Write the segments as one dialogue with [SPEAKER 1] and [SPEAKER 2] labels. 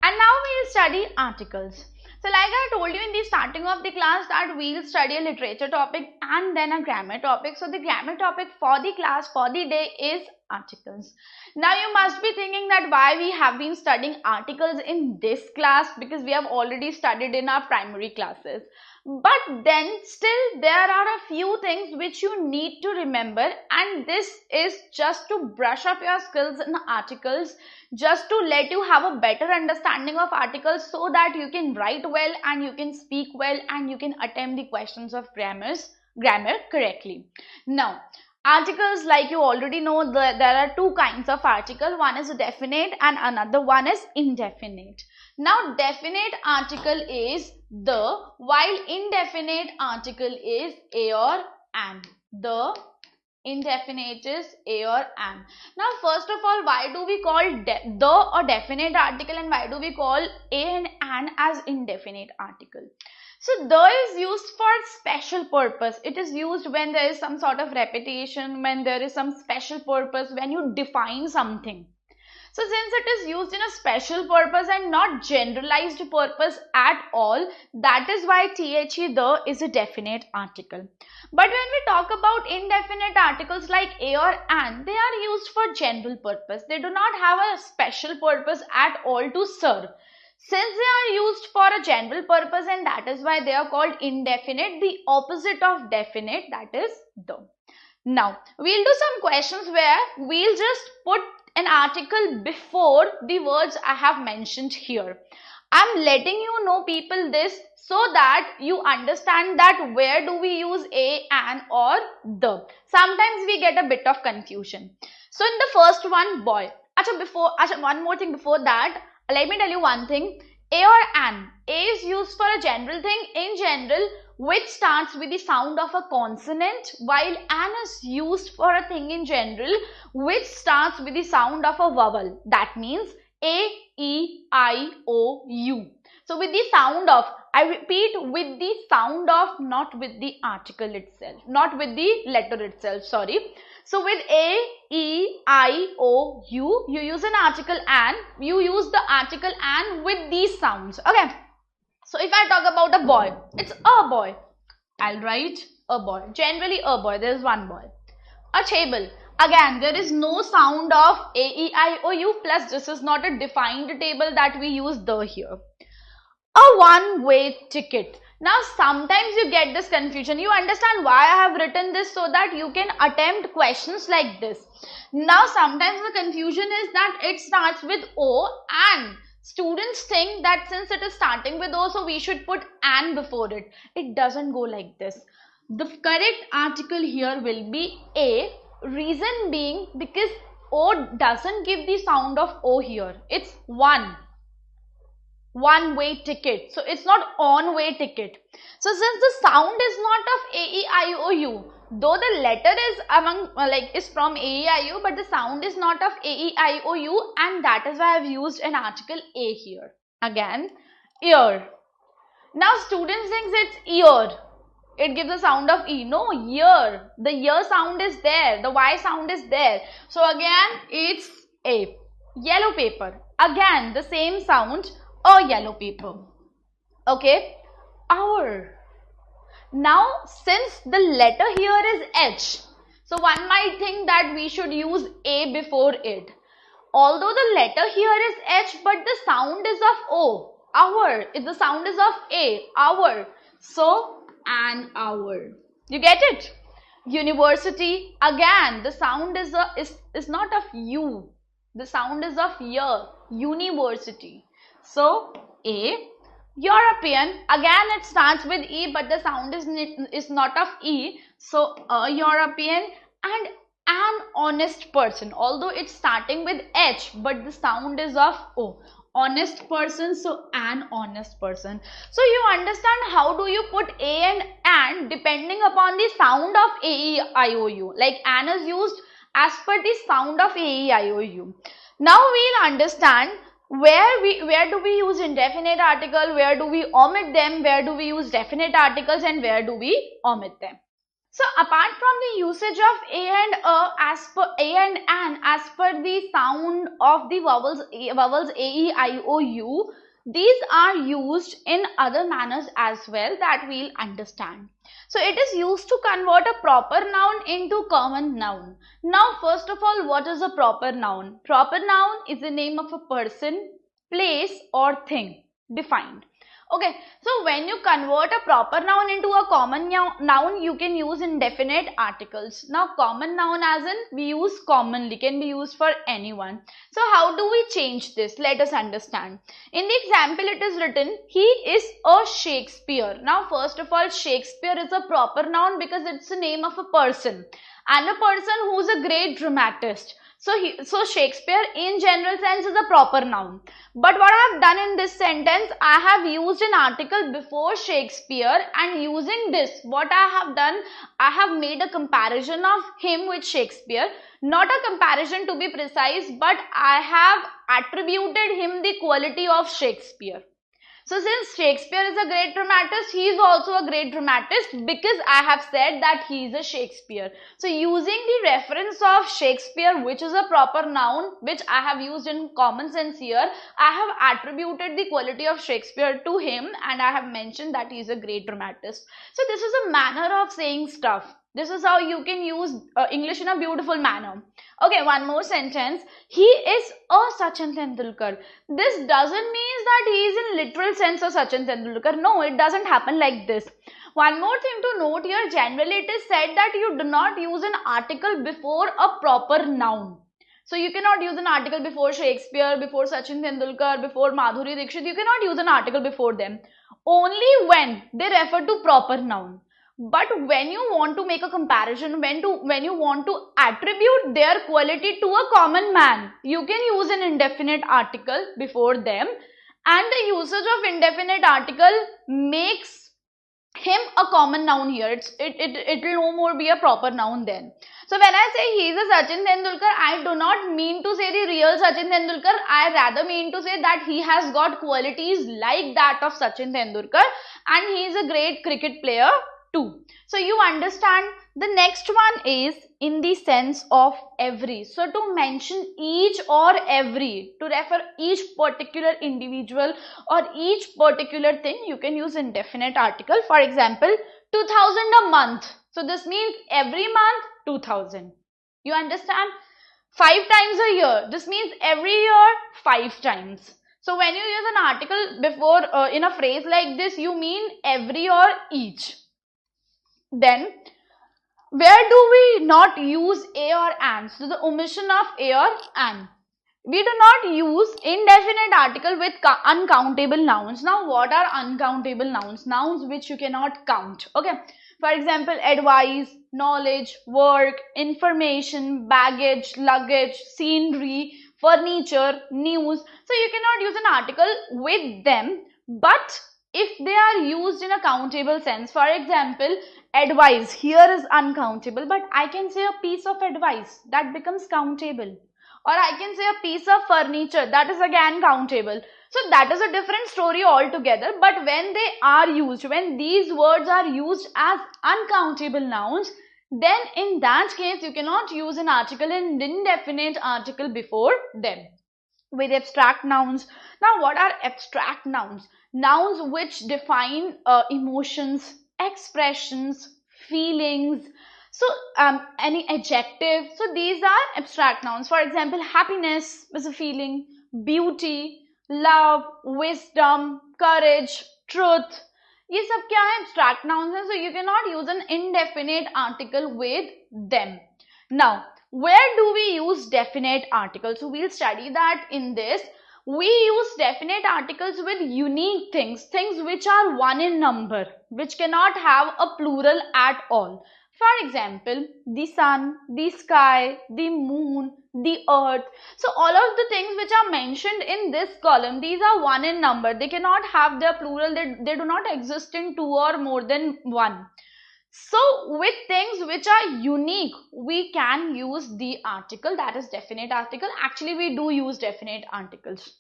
[SPEAKER 1] And now we'll study articles. So like I told you in the starting of the class that we'll study a literature topic and then a grammar topic. So the grammar topic for the class for the day is articles. Now you must be thinking that why we have been studying articles in this class, because we have already studied in our primary classes. But then still there are a few things which you need to remember, and this is just to brush up your skills in articles, just to let you have a better understanding of articles so that you can write well and you can speak well and you can attempt the questions of grammar correctly. Now, articles, like you already know, there are two kinds of article. One is definite and another one is indefinite. Now, definite article is the, while indefinite article is a or an. The indefinite is a or an. Now, first of all, why do we call the or definite article, and why do we call a and an as indefinite article? So, the is used for special purpose. It is used when there is some sort of repetition, when there is some special purpose, when you define something. So, since it is used in a special purpose and not generalized purpose at all, that is why the is a definite article. But when we talk about indefinite articles like a or an, they are used for general purpose. They do not have a special purpose at all to serve. Since they are used for a general purpose, and that is why they are called indefinite, the opposite of definite, that is the. Now, we'll do some questions where we'll just put an article before the words I have mentioned here. I'm letting you know, people, this so that you understand that where do we use a, an or the. Sometimes we get a bit of confusion. So in the first one, boy. One more thing before that, let me tell you one thing. A or an. A is used for a general thing in general which starts with the sound of a consonant, while an is used for a thing in general which starts with the sound of a vowel. That means A, E, I, O, U. So with the sound of, I repeat, with the sound of, not with the article itself, not with the letter itself, sorry. So with A, E, I, O, U, you use an article an, you use the article an with these sounds, okay. So if I talk about a boy, it's a boy. I'll write a boy, generally a boy, there is one boy. A table, again there is no sound of A, E, I, O, U, plus this is not a defined table that we use the here. A one-way ticket. Now sometimes you get this confusion. You understand why I have written this, so that you can attempt questions like this. Now sometimes the confusion is that it starts with O, and students think that since it is starting with O, so we should put an before it. It doesn't go like this. The correct article here will be A. Reason being because O doesn't give the sound of O here. It's one-way ticket. So it's not on-way ticket. So since the sound is not of A, E, I, O, U, though the letter is is from A, E, I, O, but the sound is not of A, E, I, O, U, and that is why I have used an article A here. Again, ear. Now students think it's ear. It gives the sound of E. No, ear. The ear sound is there. The Y sound is there. So again, it's A. Yellow paper. Again, the same sound. A yellow paper. Okay. Hour. Now, since the letter here is H, so one might think that we should use A before it. Although the letter here is H, but the sound is of O. Hour. The sound is of A. Hour. So, an hour. You get it? University. Again, the sound is not of U. The sound is of Y. University. So, A. European, again it starts with E, but the sound is not of E. So, a European. And an honest person, although it's starting with H, but the sound is of O. Honest person, so an honest person. So, you understand how do you put A and depending upon the sound of A, E, I, O, U. Like an is used as per the sound of A, E, I, O, U. Now, we'll understand where do we use indefinite article, where do we omit them, where do we use definite articles, and where do we omit them. So apart from the usage of a and as per a and an as per the sound of the vowels a, e, I, o, u, these are used in other manners as well that we'll understand. So it is used to convert a proper noun into common noun. Now first of all, what is a proper noun? Proper noun is the name of a person, place or thing defined. Okay, so when you convert a proper noun into a common noun, you can use indefinite articles. Now common noun as in we use commonly, can be used for anyone. So how do we change this? Let us understand. In the example it is written, he is a Shakespeare. Now first of all, Shakespeare is a proper noun because it's the name of a person and a person who's a great dramatist. So Shakespeare in general sense is a proper noun. But what I have done in this sentence, I have used an article before Shakespeare, and using this, what I have done, I have made a comparison of him with Shakespeare. Not a comparison to be precise, but I have attributed him the quality of Shakespeare. So since Shakespeare is a great dramatist, he is also a great dramatist because I have said that he is a Shakespeare. So using the reference of Shakespeare, which is a proper noun, which I have used in common sense here, I have attributed the quality of Shakespeare to him and I have mentioned that he is a great dramatist. So this is a manner of saying stuff. This is how you can use English in a beautiful manner. Okay, one more sentence. He is a Sachin Tendulkar. This doesn't mean that he is in literal sense a Sachin Tendulkar. No, it doesn't happen like this. One more thing to note here, generally it is said that you do not use an article before a proper noun. So you cannot use an article before Shakespeare, before Sachin Tendulkar, before Madhuri Dixit. You cannot use an article before them. Only when they refer to proper noun. But when you want to make a comparison, when you want to attribute their quality to a common man, you can use an indefinite article before them, and the usage of indefinite article makes him a common noun here. It will no more be a proper noun then. So when I say he is a Sachin Tendulkar, I do not mean to say the real Sachin Tendulkar. I rather mean to say that he has got qualities like that of Sachin Tendulkar and he is a great cricket player too. So you understand. The next one is in the sense of every. So to mention each or every, to refer each particular individual or each particular thing, you can use indefinite article. For example, 2000 a month. So this means every month 2000. You understand? 5 times a year. This means every year 5 times. So when you use an article before in a phrase like this, you mean every or each. Then, where do we not use a or an? So the omission of a or an. We do not use indefinite article with uncountable nouns. Now, what are uncountable nouns? Nouns which you cannot count. Okay. For example, advice, knowledge, work, information, baggage, luggage, scenery, furniture, news. So you cannot use an article with them, but if they are used in a countable sense, for example, advice here is uncountable, but I can say a piece of advice that becomes countable, or I can say a piece of furniture that is again countable. So that is a different story altogether. But when they are used, when these words are used as uncountable nouns, then in that case you cannot use an article, an indefinite article before them. With abstract nouns. Now what are abstract nouns? Nouns which define emotions, expressions, feelings. So any adjective. So these are abstract nouns. For example, happiness is a feeling, beauty, love, wisdom, courage, truth. ये सब क्या है? Abstract nouns हैं. So you cannot use an indefinite article with them. Now, where do we use definite articles? So we'll study that in this. We use definite articles with unique things, things which are one in number, which cannot have a plural at all. For example, the sun, the sky, the moon, the earth. So all of the things which are mentioned in this column, these are one in number. They cannot have their plural. They do not exist in 2 or more than 1. So with things which are unique, we can use the article, that is definite article. Actually, we do use definite articles.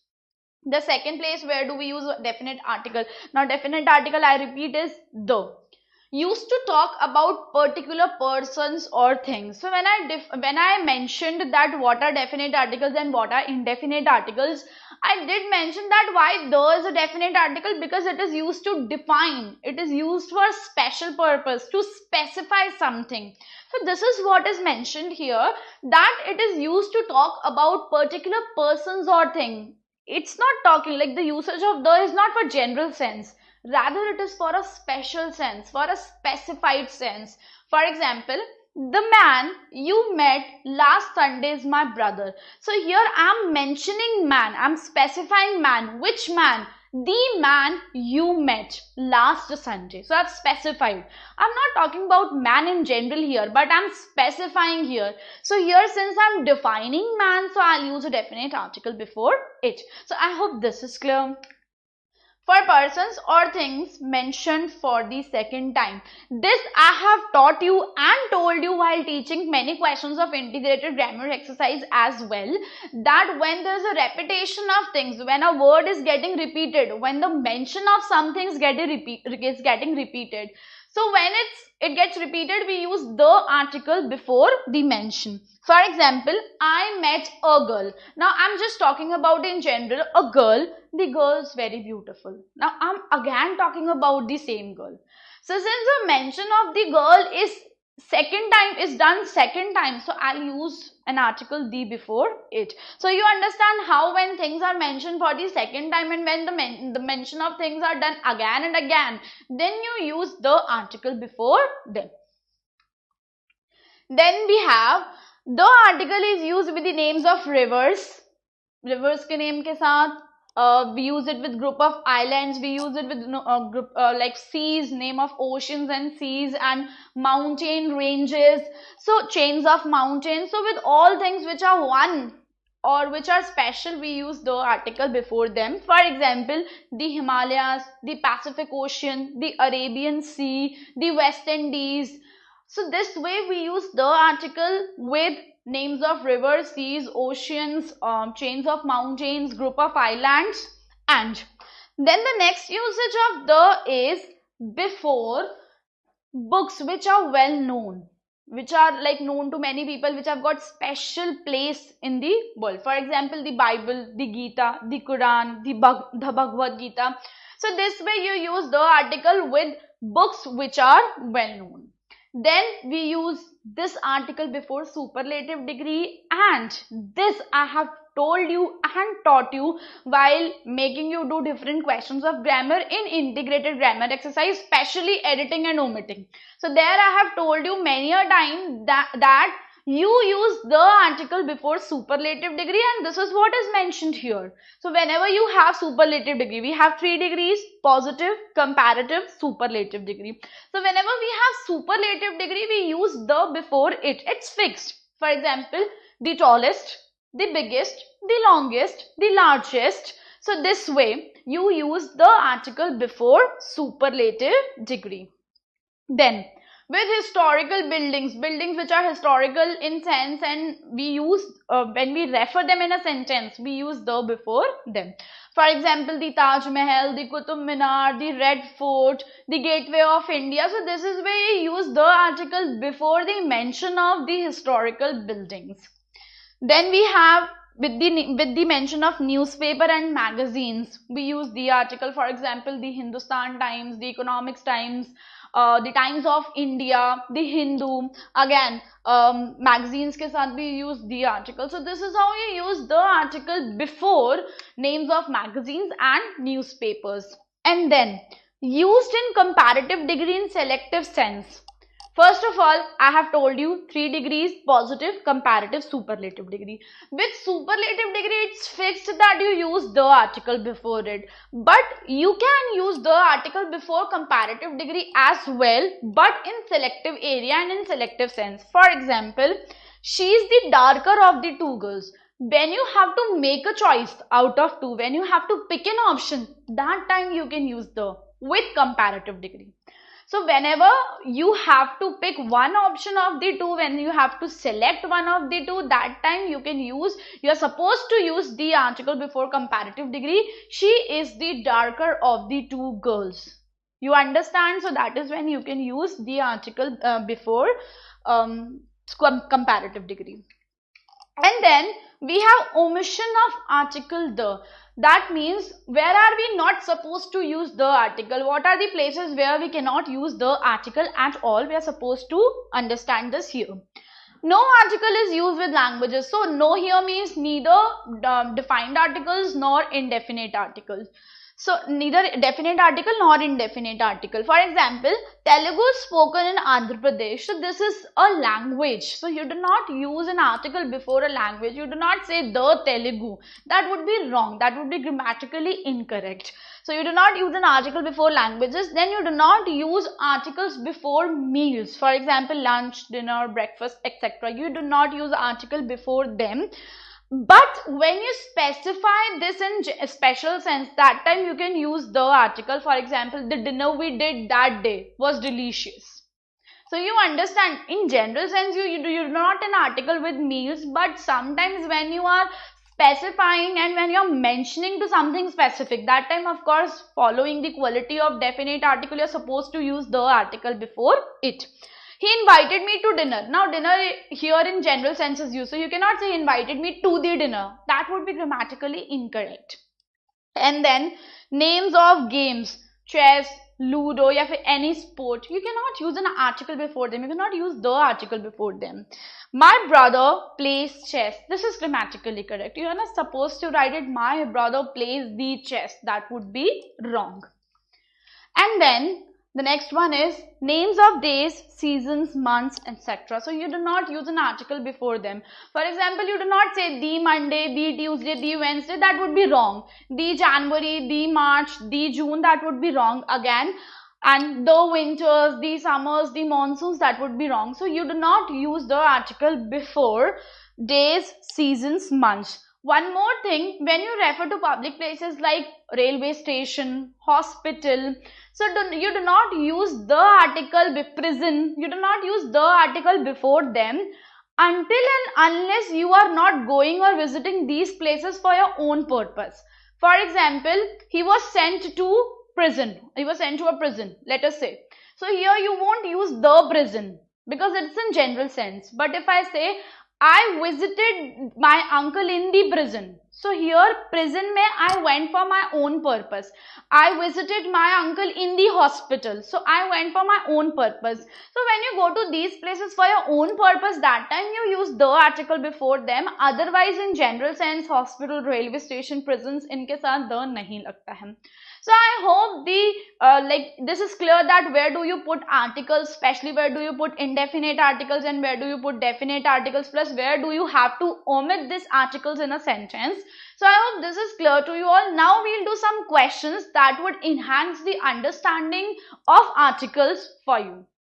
[SPEAKER 1] The second place where do we use definite article? Now definite article, I repeat, is the. used to talk about particular persons or things. So when I mentioned that what are definite articles and what are indefinite articles, I did mention that why there is a definite article, because it is used to define, it is used for a special purpose, to specify something. So this is what is mentioned here, that it is used to talk about particular persons or thing. It's not talking like the usage of the is not for general sense, rather it is for a special sense, for a specified sense. For example, the man you met last Sunday is my brother. So here I am mentioning man, I am specifying man. Which man? The man you met last Sunday. So I've specified. I'm not talking about man in general here, but I'm specifying here. So here, since I'm defining man, so I'll use a definite article before it. So I hope this is clear. For persons or things mentioned for the second time. This I have taught you and told you while teaching many questions of integrated grammar exercise as well, that when there is a repetition of things, when a word is getting repeated, when the mention of some things is getting repeated. So when it gets repeated, we use the article before the mention. For example, I met a girl. Now I'm just talking about in general a girl. The girl is very beautiful. Now I'm again talking about the same girl. So since the mention of the girl is done second time, so I'll use an article the before it. So you understand how when things are mentioned for the second time and when the mention of things are done again and again, then you use the article before them. Then we have the article is used with the names of rivers. Rivers के name के साथ. We use it with group of islands. We use it with group like seas, name of oceans and seas, and mountain ranges. So chains of mountains. So with all things which are one or which are special, we use the article before them. For example, the Himalayas, the Pacific Ocean, the Arabian Sea, the West Indies. So this way we use the article with names of rivers, seas, oceans, chains of mountains, group of islands, and then the next usage of the is before books which are well known, which are like known to many people, which have got special place in the world. For example, the Bible, the Gita, the Quran, the Bhagavad Gita. So this way you use the article with books which are well known. Then we use this article before superlative degree, and this I have told you and taught you while making you do different questions of grammar in integrated grammar exercise, especially editing and omitting. So there I have told you many a time that you use the article before superlative degree, and this is what is mentioned here. So whenever you have superlative degree, we have 3 degrees: positive, comparative, superlative degree. So whenever we have superlative degree, we use the before it. It's fixed. For example, the tallest, the biggest, the longest, the largest. So this way you use the article before superlative degree. Then with historical buildings which are historical in sense, and we use when we refer them in a sentence, we use the before them. For example, the Taj Mahal, the Qutub Minar, the Red Fort, the Gateway of India. So this is where you use the article before the mention of the historical buildings. Then we have with the mention of newspaper and magazines, we use the article. For example, the Hindustan Times, the Economics Times, the Times of India, the Hindu. Again, magazines के साथ भी use the article. So this is how you use the article before names of magazines and newspapers. And then used in comparative degree in selective sense. First of all, I have told you 3 degrees: positive, comparative, superlative degree. With superlative degree, it's fixed that you use the article before it. But you can use the article before comparative degree as well, but in selective area and in selective sense. For example, she is the darker of the 2 girls. When you have to make a choice out of 2, when you have to pick an option, that time you can use the with comparative degree. So whenever you have to pick one option of the 2, when you have to select one of the 2, that time you are supposed to use the article before comparative degree. She is the darker of the 2 girls. You understand? So that is when you can use the article before comparative degree. And then we have omission of article the. That means where are we not supposed to use the article? What are the places where we cannot use the article at all? We are supposed to understand this here. No article is used with languages. So no here means neither defined articles nor indefinite articles. So neither definite article nor indefinite article. For example, Telugu is spoken in Andhra Pradesh. So this is a language. So you do not use an article before a language. You do not say the Telugu. That would be wrong. That would be grammatically incorrect. So you do not use an article before languages. Then you do not use articles before meals. For example, lunch, dinner, breakfast, etc. You do not use article before them. But when you specify this in a special sense, that time you can use the article. For example, the dinner we did that day was delicious. So you understand, in general sense, you're not an article with meals, but sometimes when you are specifying and when you're mentioning to something specific, that time of course following the quality of definite article, you're supposed to use the article before it. He invited me to dinner. Now dinner here in general sense is used. So you cannot say he invited me to the dinner. That would be grammatically incorrect. And then names of games, chess, ludo, or any sport. You cannot use an article before them. You cannot use the article before them. My brother plays chess. This is grammatically correct. You are not supposed to write it, my brother plays the chess. That would be wrong. And then the next one is names of days, seasons, months, etc. So you do not use an article before them. For example, you do not say the Monday, the Tuesday, the Wednesday. That would be wrong. The January, the March, the June. That would be wrong again. And the winters, the summers, the monsoons. That would be wrong. So you do not use the article before days, seasons, months. One more thing, when you refer to public places like railway station, hospital, so you do not use the article prison, you do not use the article before them until and unless you are not going or visiting these places for your own purpose. For example, he was sent to prison. He was sent to a prison, let us say. So here you won't use the prison because it's in general sense. But if I say, I visited my uncle in the prison. So here prison mein I went for my own purpose. I visited my uncle in the hospital. So I went for my own purpose. So when you go to these places for your own purpose, that time you use the article before them. Otherwise in general sense, hospital, railway station, prisons, इनके साथ the नहीं लगता है. So I hope this is clear that where do you put articles, especially where do you put indefinite articles and where do you put definite articles, plus where do you have to omit these articles in a sentence. So I hope this is clear to you all. Now we'll do some questions that would enhance the understanding of articles for you.